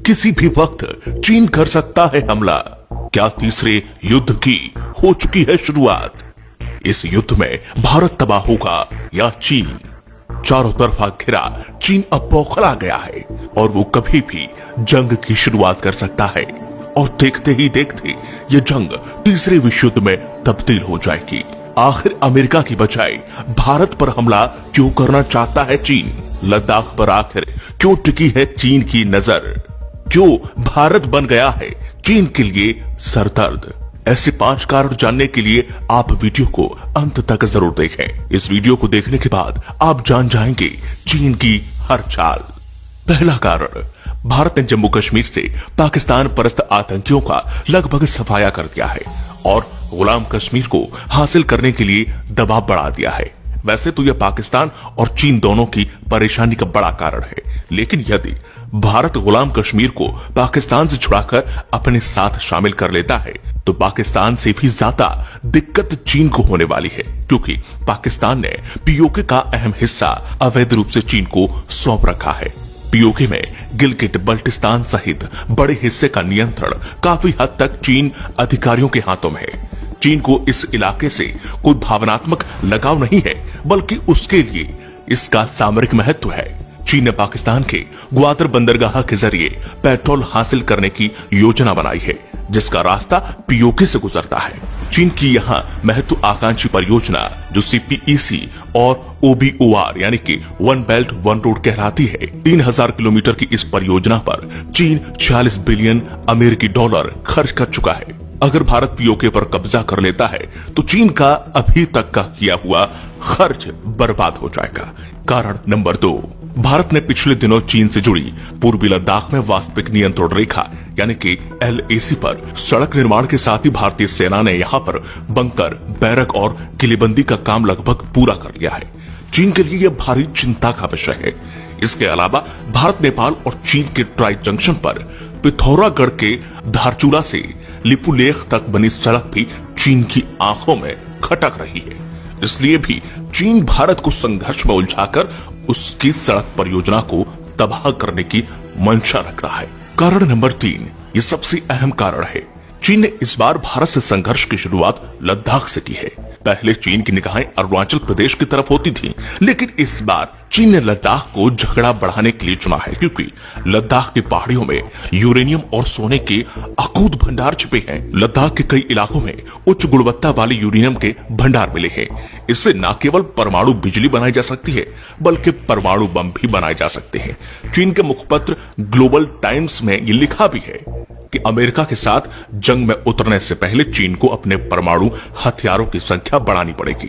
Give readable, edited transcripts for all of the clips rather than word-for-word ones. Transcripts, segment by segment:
किसी भी वक्त चीन कर सकता है हमला। क्या तीसरे युद्ध की हो चुकी है शुरुआत? इस युद्ध में भारत तबाह होगा या चीन? चारों तरफा घिरा चीन अब बौखला गया है और वो कभी भी जंग की शुरुआत कर सकता है और देखते ही देखते ये जंग तीसरे विश्व युद्ध में तब्दील हो जाएगी। आखिर अमेरिका की बजाय भारत पर हमला क्यों करना चाहता है चीन? लद्दाख पर आखिर क्यों टिकी है चीन की नजर? क्यों भारत बन गया है चीन के लिए सरदर्द? ऐसे 5 कारण जानने के लिए आप वीडियो को अंत तक जरूर देखें। इस वीडियो को देखने के बाद आप जान जाएंगे चीन की हर चाल। पहला कारण, भारत ने जम्मू कश्मीर से पाकिस्तान परस्त आतंकियों का लगभग सफाया कर दिया है और गुलाम कश्मीर को हासिल करने के लिए दबाव बढ़ा दिया है। वैसे तो यह पाकिस्तान और चीन दोनों की परेशानी का बड़ा कारण है, लेकिन यदि भारत गुलाम कश्मीर को पाकिस्तान से छुड़ाकर अपने साथ शामिल कर लेता है तो पाकिस्तान से भी ज्यादा दिक्कत चीन को होने वाली है, क्योंकि पाकिस्तान ने पीओके का अहम हिस्सा अवैध रूप से चीन को सौंप रखा है। पीओके में गिलगिट बल्टिस्तान सहित बड़े हिस्से का नियंत्रण काफी हद तक चीन अधिकारियों के हाथों में है। चीन को इस इलाके से कोई भावनात्मक लगाव नहीं है, बल्कि उसके लिए इसका सामरिक महत्व है। चीन ने पाकिस्तान के ग्वादर बंदरगाह के जरिए पेट्रोल हासिल करने की योजना बनाई है, जिसका रास्ता पीओके से गुजरता है। चीन की यहां महत्वाकांक्षी परियोजना जो सीपीईसी और ओबीओआर यानी कि वन बेल्ट वन रोड कहलाती है। 3000 किलोमीटर की इस परियोजना पर चीन 40 बिलियन अमेरिकी डॉलर खर्च कर चुका है। अगर भारत पीओके पर कब्जा कर लेता है तो चीन का अभी तक का किया हुआ खर्च बर्बाद हो जाएगा। कारण नंबर 2, भारत ने पिछले दिनों चीन से जुड़ी पूर्वी लद्दाख में वास्तविक नियंत्रण रेखा यानी कि LAC पर सड़क निर्माण के साथ ही भारतीय सेना ने यहां पर बंकर, बैरक और किलेबंदी का काम लगभग पूरा कर लिया है। चीन के लिए यह भारी चिंता का विषय है। इसके अलावा भारत, नेपाल और चीन के ट्राई जंक्शन पर पिथौरागढ़ के धारचूला से लिपुलेख तक बनी सड़क भी चीन की आंखों में खटक रही है। इसलिए भी चीन भारत को संघर्ष में उलझाकर उसकी सड़क परियोजना को तबाह करने की मंशा रख रहा है। कारण नंबर 3, ये सबसे अहम कारण है। चीन ने इस बार भारत से संघर्ष की शुरुआत लद्दाख से की है। पहले चीन की निगाहें अरुणाचल प्रदेश की तरफ होती थी, लेकिन इस बार चीन ने लद्दाख को झगड़ा बढ़ाने के लिए चुना है, क्योंकि लद्दाख की पहाड़ियों में यूरेनियम और सोने के अकूत भंडार छिपे हैं। लद्दाख के कई इलाकों में उच्च गुणवत्ता वाले यूरेनियम के भंडार मिले हैं। इससे न केवल परमाणु बिजली बनाई जा सकती है, बल्कि परमाणु बम भी बनाए जा सकते हैं। चीन के मुखपत्र ग्लोबल टाइम्स में ये लिखा भी है कि अमेरिका के साथ जंग में उतरने से पहले चीन को अपने परमाणु हथियारों की संख्या बढ़ानी पड़ेगी।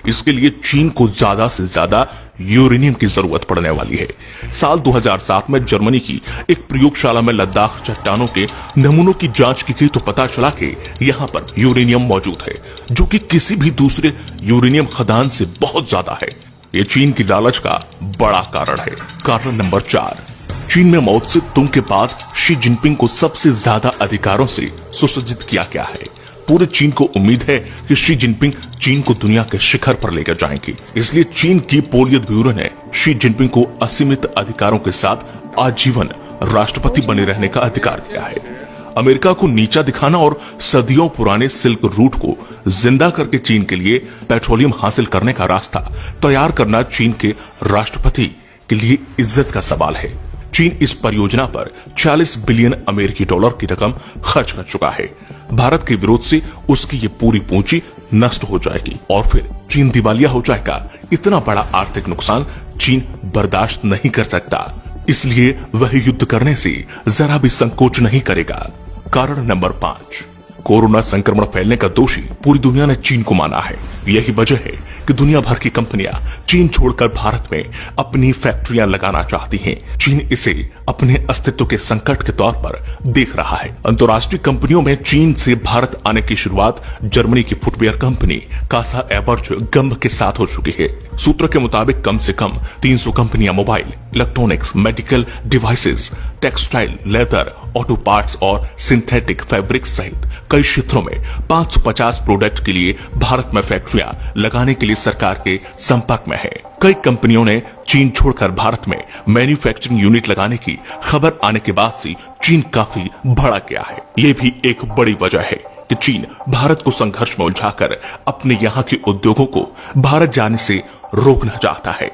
इसके लिए चीन को ज्यादा से ज्यादा यूरेनियम की जरूरत पड़ने वाली है। साल 2007 में जर्मनी की एक प्रयोगशाला में लद्दाख चट्टानों के नमूनों की जांच की गई तो पता चला कि यहाँ पर यूरेनियम मौजूद है, जो कि किसी भी दूसरे यूरेनियम खदान से बहुत ज्यादा है। ये चीन की लालच का बड़ा कारण है। कारण नंबर 4, चीन में माओ त्से तुंग के बाद शी जिनपिंग को सबसे ज्यादा अधिकारों से सुसज्जित किया गया है। पूरे चीन को उम्मीद है कि शी जिनपिंग चीन को दुनिया के शिखर पर लेकर जाएंगी। इसलिए चीन की पोलियत ब्यूरो ने शी जिनपिंग को असीमित अधिकारों के साथ आजीवन राष्ट्रपति बने रहने का अधिकार दिया है। अमेरिका को नीचा दिखाना और सदियों पुराने सिल्क रूट को जिंदा करके चीन के लिए पेट्रोलियम हासिल करने का रास्ता तैयार करना चीन के राष्ट्रपति के लिए इज्जत का सवाल है। चीन इस परियोजना पर 40 बिलियन अमेरिकी डॉलर की रकम खर्च कर चुका है। भारत के विरोध से उसकी ये पूरी पूंजी नष्ट हो जाएगी और फिर चीन दिवालिया हो जाएगा। इतना बड़ा आर्थिक नुकसान चीन बर्दाश्त नहीं कर सकता, इसलिए वह युद्ध करने से जरा भी संकोच नहीं करेगा। कारण नंबर 5, कोरोना संक्रमण फैलने का दोषी पूरी दुनिया ने चीन को माना है। यही वजह है कि दुनिया भर की कंपनियां चीन छोड़कर भारत में अपनी फैक्ट्रियां लगाना चाहती हैं। चीन इसे अपने अस्तित्व के संकट के तौर पर देख रहा है। अंतर्राष्ट्रीय कंपनियों में चीन से भारत आने की शुरुआत जर्मनी की फुटवेयर कंपनी कासा एबर्ज गंभ के साथ हो चुकी है। सूत्र के मुताबिक कम से कम 300 कंपनियां mobile, electronics, medical devices, textile, leather, auto parts और सिंथेटिक फैब्रिक सहित कई क्षेत्रों में 550 प्रोडक्ट के लिए भारत में फैक्ट्री फैक्ट्रियां लगाने के लिए सरकार के संपर्क में है। कई कंपनियों ने चीन छोड़कर भारत में मैन्युफैक्चरिंग यूनिट लगाने की खबर आने के बाद से चीन काफी भड़क गया है। ये भी एक बड़ी वजह है कि चीन भारत को संघर्ष में उलझाकर अपने यहाँ के उद्योगों को भारत जाने से रोकना चाहता है।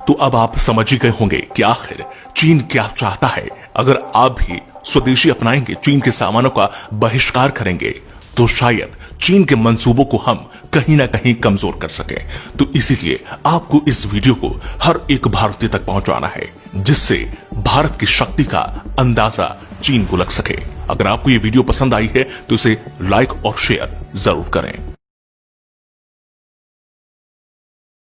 तो अब आप समझ ही गए होंगे कि आखिर चीन क्या चाहता है। अगर आप भी स्वदेशी अपनाएंगे, चीन के सामानों का बहिष्कार करेंगे, तो शायद चीन के मंसूबों को हम कहीं ना कहीं कमजोर कर सके। तो इसीलिए आपको इस वीडियो को हर एक भारतीय तक पहुंचाना है, जिससे भारत की शक्ति का अंदाजा चीन को लग सके। अगर आपको ये वीडियो पसंद आई है तो इसे लाइक और शेयर जरूर करें।